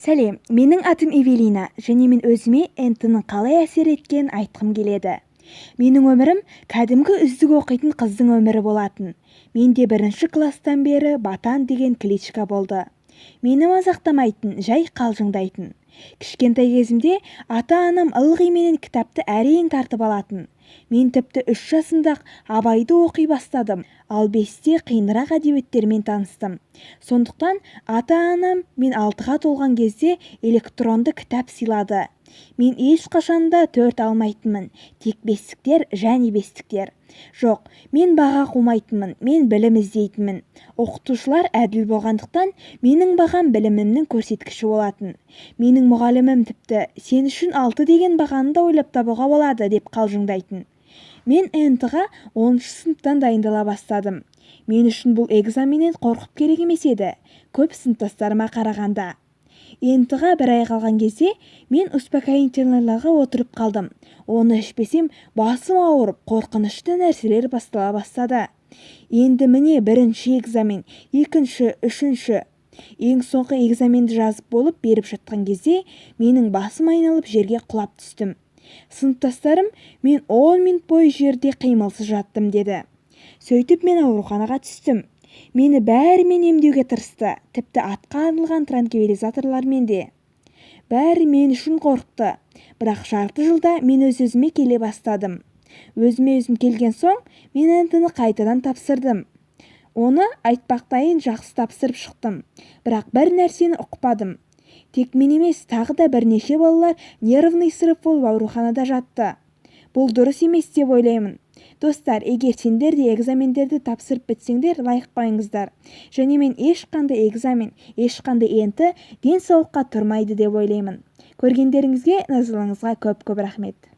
Сәлем, менің атым Эвелина, және мен өзіме энтінің қалай әсер еткенін айтқым келеді. Менің өмірім кәдімгі үздік оқитын қыздың өмірі болатын. Менде бірінші класстан бері Батан деген кличка болды. Мені мазақтамайтын, жай қалжыңдайтын. Кішкентай кезімде ата-анам ылғи менен кітапты әрең тартып алатын. Мен тіпті 3 жасымда-ақ Абайды оқи бастадым, ал 5-те қиынырақ әдебиеттермен таныстым. Сондықтан ата-анам мен 6-ға толған кезде электронды кітап сыйлады. Мен ешқашанда 4 алмайтынмын, тек 5-тіктер және 5-тіктер. Жоқ, мен баға қумайтынмын, мен білім іздейтінмін. Оқытушылар әділ болғандықтан, менің бағам білімімнің көрсеткіші болатын. Менің мұғалімім тіпті сен үшін 6 деген бағаны да ойлап табуға болады деп қалжыңдайтын. Мен НТ-ға 10-шы сыныптан дайындала бастадым. Мен үшін бұл экзаменнен қорқып керек емес еді, көп сыныптастарыма қарағанда. НТ-ға бір ай қалған кезде мен успокоительныйларға отырып қалдым. Оны ішпесем, басым ауырып, қорқынышты нәрселер бастала бастады. Енді міне бірінші экзамен, екінші, үшінші. Ең соңғы экзаменді жазып болып беріп жатқан кезде менің басым айналып жерге құлап түстім. Сыныптастарым мен 10 минут бойы жерде қимылсыз жаттым деді. Сөйтіп мен ауруханаға түстім. Мені бәрімен емдеуге тырысты, тіпті атқа арналған транквилизаторлармен де. Бәрі мен үшін қорықты, бірақ жарты жылда мен өз-өзіме келе бастадым. Өзіме-өзім келген соң, мен НТ-ні қайтадан тапсырдым. Оны айтпақтайын жақсы тапсырып шықтым, бірақ бір нәрсені ұқпадым. Тек мен емес, тағы да бірнеше балалар нервный срыв болып ауруханада жатты. Бұл дұрыс емес деп ойлаймын. Достар, егер сендер де экзамендерді тапсырып бітсеңдер, лайк қойыңыздар. Және мен ешқандай экзамен, ешқандай НТ денсаулыққа тұрмайды деп ойлаймын. Көргендеріңізге, назарларыңызға көп-көп рахмет.